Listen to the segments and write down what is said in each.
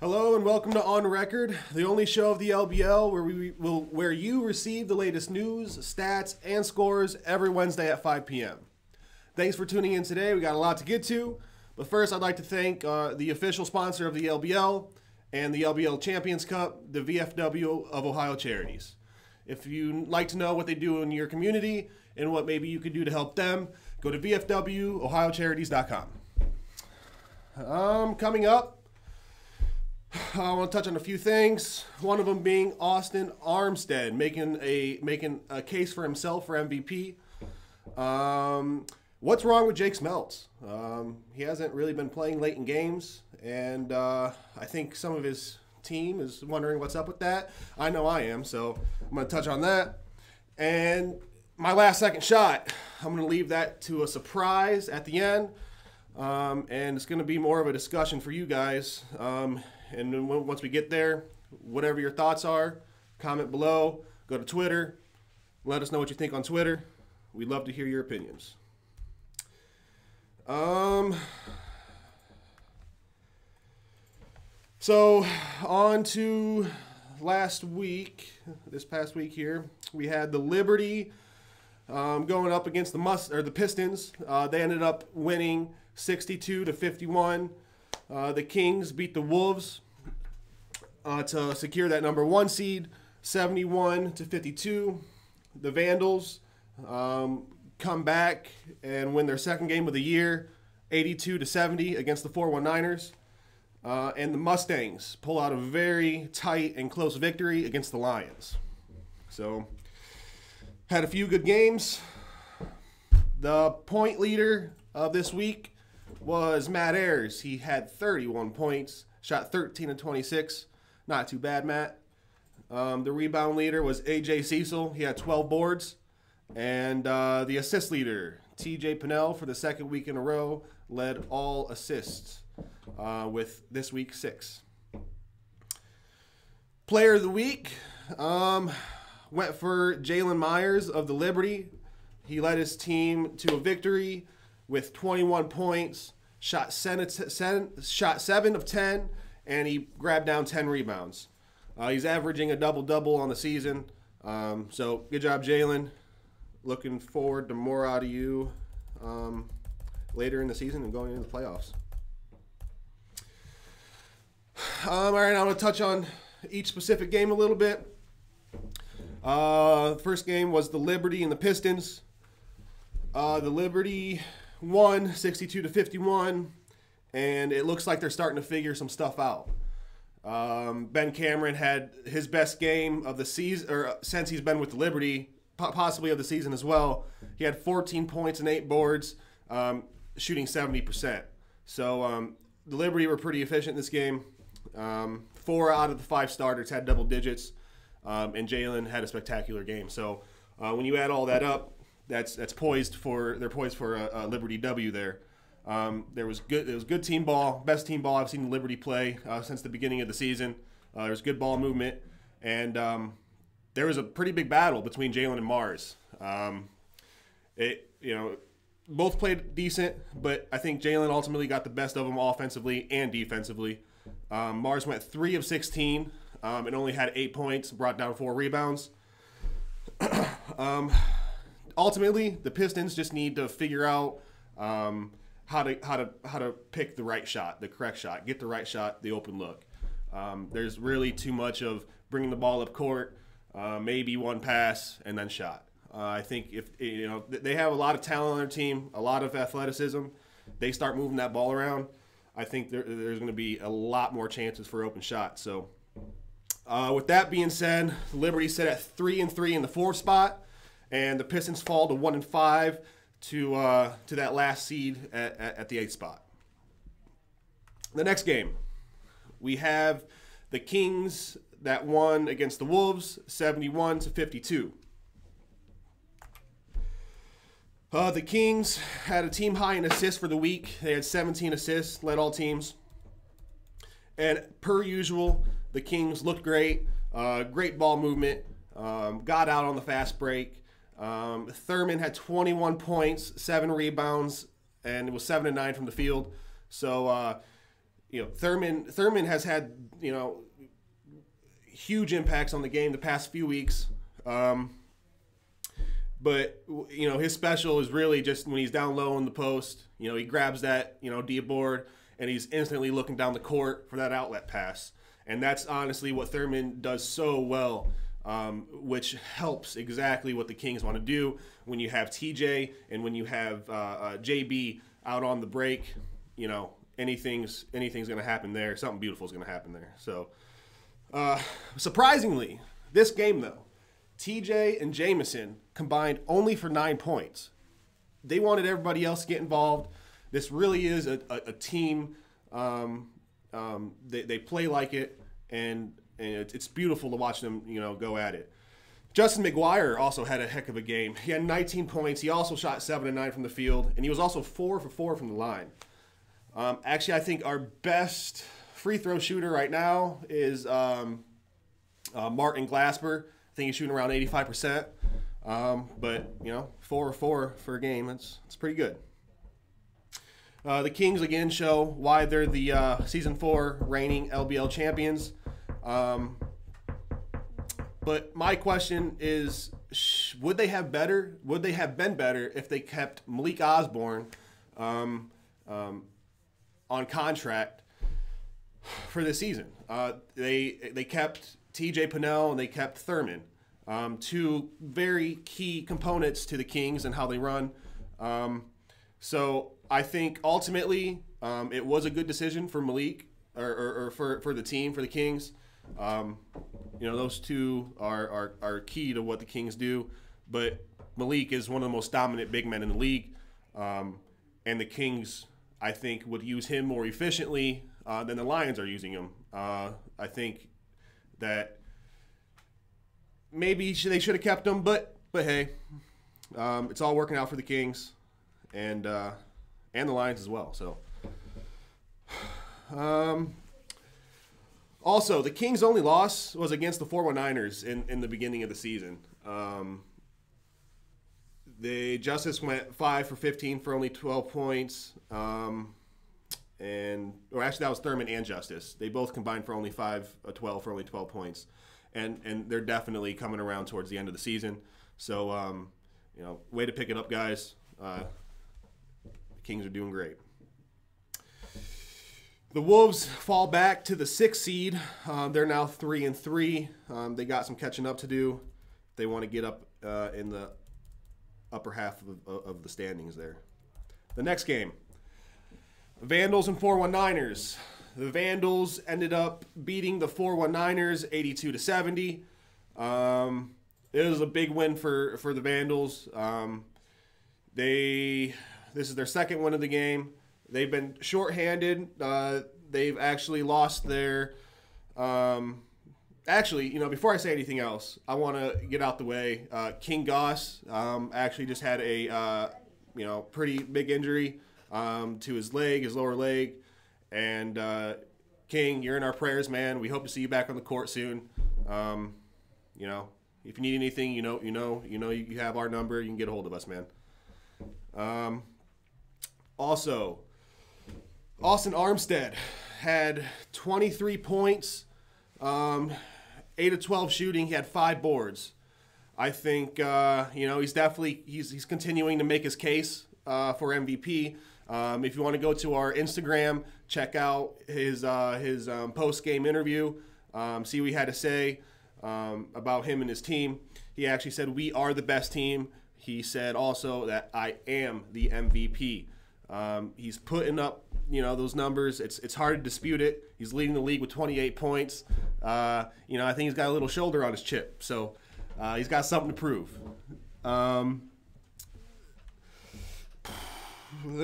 Hello and welcome to On Record, the only show of the LBL where you receive the latest news, stats, and scores every Wednesday at 5 p.m. Thanks for tuning in today. We got a lot to get to, but first I'd like to thank the official sponsor of the LBL and the LBL Champions Cup, the VFW of Ohio Charities. If you'd like to know what they do in your community and what maybe you could do to help them, go to vfwohiocharities.com. Coming up, I want to touch on a few things. One of them being Austin Armstead making a case for himself for MVP. What's wrong with Jake Smeltz? He hasn't really been playing late in games, and I think some of his team is wondering what's up with that. I know I am, so I'm going to touch on that. And my last second shot, I'm going to leave that to a surprise at the end, and it's going to be more of a discussion for you guys. And then once we get there, whatever your thoughts are, comment below. Go to Twitter. Let us know what you think on Twitter. We'd love to hear your opinions. So on to last week, this past week here, we had the Liberty going up against the Pistons. They ended up winning 62-51. The Kings beat the Wolves to secure that number 1 seed, 71-52. The Vandals come back and win their second game of the year, 82-70 against the 419ers. And the Mustangs pull out a very tight and close victory against the Lions. So, had a few good games. The point leader of this week was Matt Ayers. He had 31 points, shot 13 of 26. Not too bad, Matt. The rebound leader was A.J. Cecil. He had 12 boards. And the assist leader, T.J. Pinnell, for the second week in a row, led all assists with this week 6. Player of the week went for Jalen Myers of the Liberty. He led his team to a victory with 21 points, shot 7 of 10, and he grabbed down 10 rebounds. He's averaging a double-double on the season. So good job, Jalen. Looking forward to more out of you later in the season and going into the playoffs. All right, I'm going to touch on each specific game a little bit. The first game was the Liberty and the Pistons. The Liberty won 62-51, and it looks like they're starting to figure some stuff out. Ben Cameron had his best game of the season, or since he's been with the Liberty, possibly of the season as well. He had 14 points and 8 boards, shooting 70%. So the Liberty were pretty efficient in this game. 4 out of the 5 starters had double digits, and Jalen had a spectacular game. So when you add all that up, they're poised for a Liberty W there. There was good team ball, best team ball I've seen the Liberty play since the beginning of the season. There was good ball movement, and there was a pretty big battle between Jalen and Mars. Both played decent, but I think Jalen ultimately got the best of them offensively and defensively. Mars went 3 of 16 and only had 8 points, brought down 4 rebounds. Ultimately, the Pistons just need to figure out how to pick the right shot, the correct shot, get the right shot, the open look. There's really too much of bringing the ball up court, maybe one pass and then shot. I think if they have a lot of talent on their team, a lot of athleticism, they start moving that ball around. I think there's going to be a lot more chances for open shots. So, with that being said, Liberty sit at 3-3 in the 4th spot, and the Pistons fall to 1-5 to that last seed at the 8th spot. The next game, we have the Kings that won against the Wolves, 71-52. The Kings had a team high in assists for the week. They had 17 assists, led all teams. And per usual, the Kings looked great. Great ball movement. Got out on the fast break. Thurman had 21 points, 7 rebounds, and it was 7 of 9 from the field. So Thurman has had, huge impacts on the game the past few weeks. But his special is really just when he's down low in the post. He grabs that, D board, and he's instantly looking down the court for that outlet pass. And that's honestly what Thurman does so well, which helps exactly what the Kings want to do when you have TJ and when you have JB out on the break. Anything's going to happen there. Something beautiful is going to happen there. So, surprisingly, this game, though, TJ and Jamison combined only for 9 points. They wanted everybody else to get involved. This really is a team. They play like it, and it's beautiful to watch them, go at it. Justin McGuire also had a heck of a game. He had 19 points. He also shot 7 of 9 from the field, and he was also 4 for 4 from the line. Actually, I think our best free throw shooter right now is Martin Glasper. I think he's shooting around 85%. But 4 or 4 for a game, it's pretty good. The Kings again show why they're the Season 4 reigning LBL champions. But my question is, would they have been better if they kept Malik Osborne on contract for this season? They kept TJ Pennell and they kept Thurman, two very key components to the Kings and how they run. So I think ultimately it was a good decision for Malik or for the team, for the Kings. Those two are key to what the Kings do. But Malik is one of the most dominant big men in the league. And the Kings, I think, would use him more efficiently than the Lions are using him. I think that maybe they should have kept him, but hey, it's all working out for the Kings and the Lions as well. So, also, the Kings' only loss was against the 419ers in the beginning of the season. Justice went 5 for 15 for only 12 points. Actually, that was Thurman and Justice. They both combined for only 12 for only 12 points. And they're definitely coming around towards the end of the season. So, way to pick it up, guys. The Kings are doing great. The Wolves fall back to the 6th seed. They're now 3-3. They got some catching up to do. They want to get up in the upper half of the standings there. The next game, Vandals and 419ers. The Vandals ended up beating the 419ers 82-70. It was a big win for the Vandals. This is their second win of the game. They've been shorthanded. They've actually lost their before I say anything else, I want to get out the way. King Goss actually just had a pretty big injury to his lower leg. And King, you're in our prayers, man. We hope to see you back on the court soon. If you need anything, you have our number. You can get a hold of us, man. Also, Austin Armstead had 23 points, 8 of 12 shooting. He had 5 boards. I think he's definitely he's continuing to make his case for MVP. If you want to go to our Instagram, check out his post-game interview, see what he had to say about him and his team. He actually said, "We are the best team." He said also that I am the MVP. He's putting up, those numbers. It's hard to dispute it. He's leading the league with 28 points. I think he's got a little shoulder on his chip, so he's got something to prove. The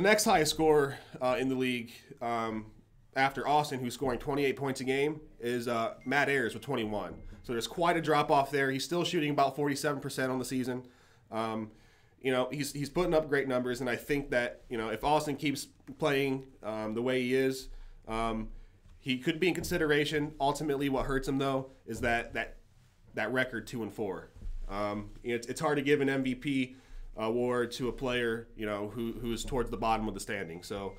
next highest scorer in the league after Austin, who's scoring 28 points a game, is Matt Ayers with 21. So there's quite a drop-off there. He's still shooting about 47% on the season. He's putting up great numbers, and I think that, if Austin keeps playing the way he is, he could be in consideration. Ultimately, what hurts him, though, is that record 2-4. It's hard to give an MVP award to a player, who's towards the bottom of the standing. So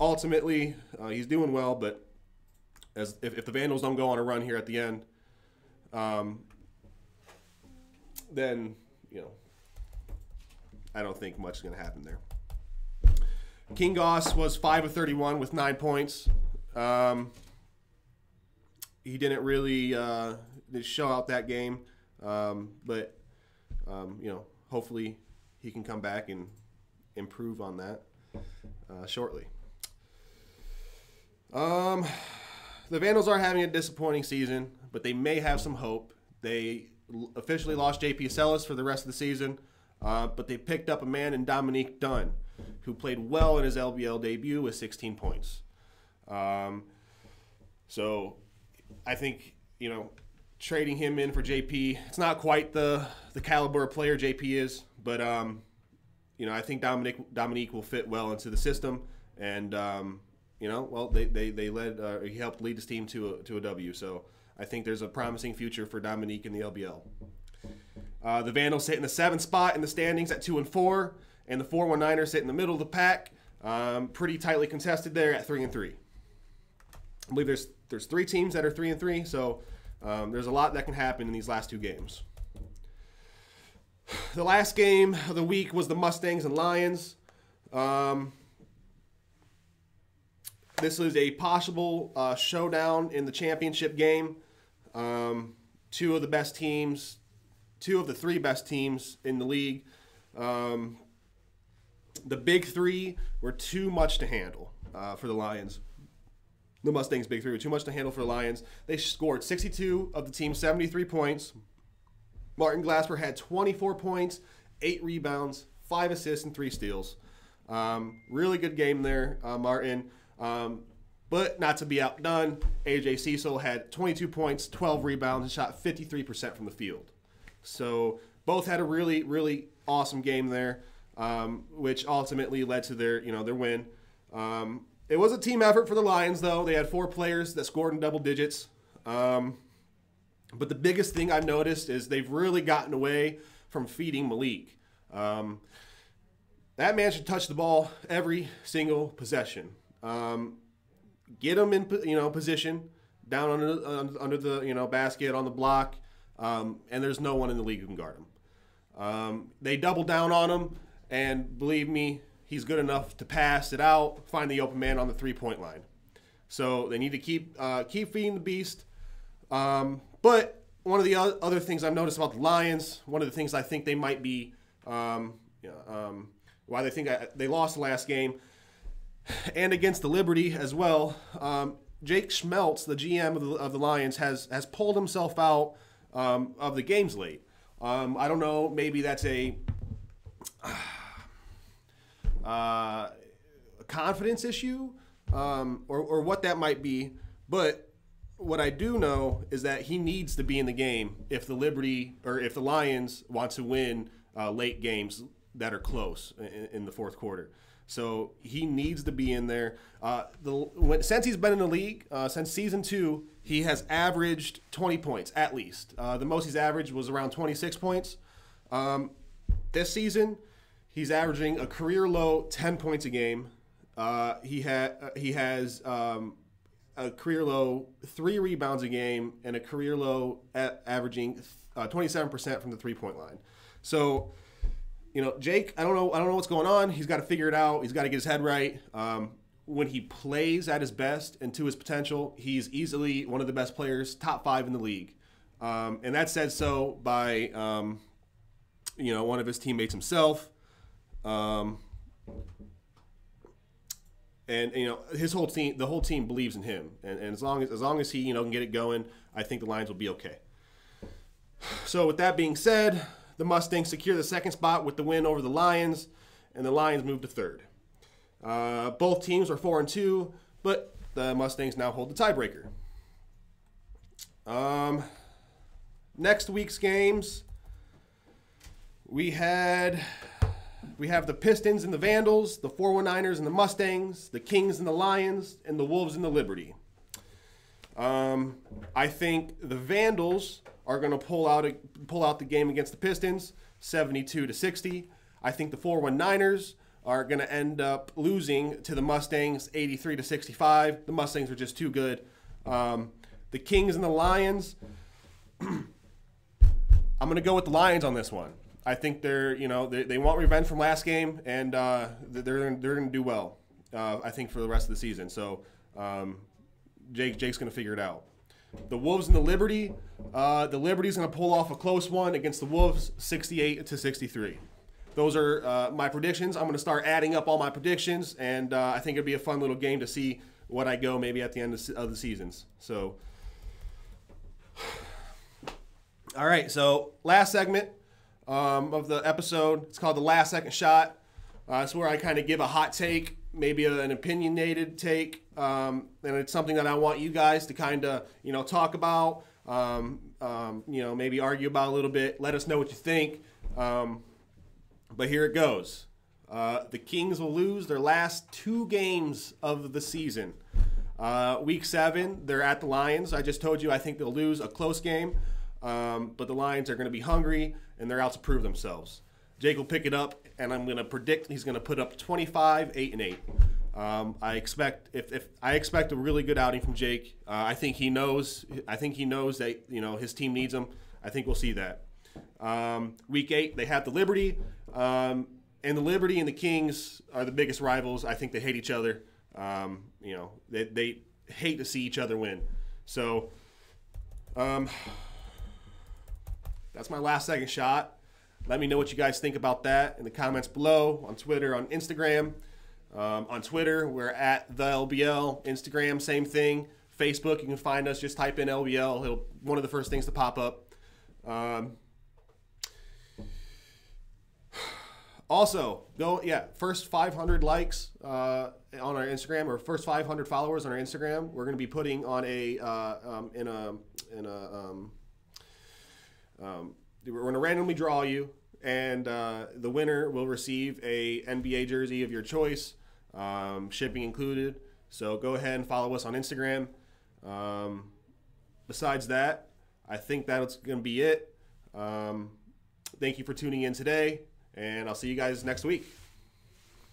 ultimately, he's doing well, but if the Vandals don't go on a run here at the end, then, I don't think much is going to happen there. King Goss was 5 of 31 with 9 points. He didn't really show out that game, but hopefully he can come back and improve on that shortly. The Vandals are having a disappointing season, but they may have some hope. They officially lost J.P. Sellis for the rest of the season, but they picked up a man in Dominique Dunn, who played well in his LBL debut with 16 points. So I think, trading him in for JP, it's not quite the caliber of player JP is, but, I think Dominique will fit well into the system. And, they led, he helped lead his team to a W. So I think there's a promising future for Dominique in the LBL. The Vandals sit in the 7th spot in the standings at 2-4, and the 419ers sit in the middle of the pack, pretty tightly contested there at 3-3. I believe there's 3 teams that are 3-3, so there's a lot that can happen in these last 2 games. The last game of the week was the Mustangs and Lions. This was a possible showdown in the championship game. 2 of the best teams, 2 of the 3 best teams in the league. The big 3 were too much to handle for the Lions. The Mustangs' big 3 were too much to handle for the Lions. They scored 62 of the team's 73 points. Martin Glasper had 24 points, 8 rebounds, 5 assists, and 3 steals. Really good game there, Martin. But not to be outdone, AJ Cecil had 22 points, 12 rebounds, and shot 53% from the field. So both had a really, really awesome game there, which ultimately led to their win. It was a team effort for the Lions, though. They had 4 players that scored in double digits. But the biggest thing I've noticed is they've really gotten away from feeding Malik. That man should touch the ball every single possession. Get him in position down under the basket on the block, and there's no one in the league who can guard him. They double down on him, and believe me, he's good enough to pass it out, find the open man on the 3-point line. So they need to keep feeding the beast. But one of the other things I've noticed about the Lions, one of the things I think they might be, why they think they lost the last game, and against the Liberty as well. Jake Schmeltz, the GM of the Lions, has pulled himself out of the games late. I don't know, maybe that's a confidence issue or what that might be, but what I do know is that he needs to be in the game if the Lions want to win late games that are close in the 4th quarter. So he needs to be in there. Since he's been in the league, since season 2, he has averaged 20 points at least. The most he's averaged was around 26 points. This season, he's averaging a career low 10 points a game. He has a career low 3 rebounds a game and a career low averaging 27% from the 3-point line. So, Jake, I don't know what's going on. He's got to figure it out. He's got to get his head right. When he plays at his best and to his potential, he's easily one of the best players, top 5 in the league. And that's said so by, one of his teammates himself. And his whole team, the whole team believes in him, and as long as he can get it going, I think the Lions will be okay. So with that being said, the Mustangs secure the 2nd spot with the win over the Lions, and the Lions move to 3rd. Both teams are 4-2, but the Mustangs now hold the tiebreaker. Next week's games, we have the Pistons and the Vandals, the 419ers and the Mustangs, the Kings and the Lions, and the Wolves and the Liberty. I think the Vandals are going to pull out the game against the Pistons, 72-60. I think the 419ers are going to end up losing to the Mustangs 83-65. The Mustangs are just too good. The Kings and the Lions, I'm going to go with the Lions on this one. I think they want revenge from last game, and they're going to do well, I think, for the rest of the season. So Jake's going to figure it out. The Wolves and the Liberty. The Liberty's going to pull off a close one against the Wolves, 68-63. Those are my predictions. I'm going to start adding up all my predictions, and I think it'd be a fun little game to see what I go maybe at the end of the seasons. So, all right. So last segment of the episode. It's called the Last Second Shot. It's where I kind of give a hot take, maybe an opinionated take, and it's something that I want you guys to kind of talk about, maybe argue about a little bit. Let us know what you think. But here it goes. The Kings will lose their last 2 games of the season. Week 7, they're at the Lions. I just told you I think they'll lose a close game, but the Lions are going to be hungry, and they're out to prove themselves. Jake will pick it up, and I'm going to predict he's going to put up 25, 8-8. I expect a really good outing from Jake. I think he knows that his team needs him. I think we'll see that. Week 8, they have the Liberty, and the Liberty and the Kings are the biggest rivals. I think they hate each other. They hate to see each other win. So that's my last second shot. Let me know what you guys think about that in the comments below, on Twitter, on Instagram. On Twitter, we're at the LBL. Instagram, same thing. Facebook, you can find us. Just type in LBL. It'll one of the first things to pop up. Also, first 500 likes on our Instagram, or first 500 followers on our Instagram, we're going to be putting on we're going to randomly draw you, and the winner will receive a NBA jersey of your choice, shipping included. So go ahead and follow us on Instagram. Besides that, I think that's going to be it. Thank you for tuning in today, and I'll see you guys next week.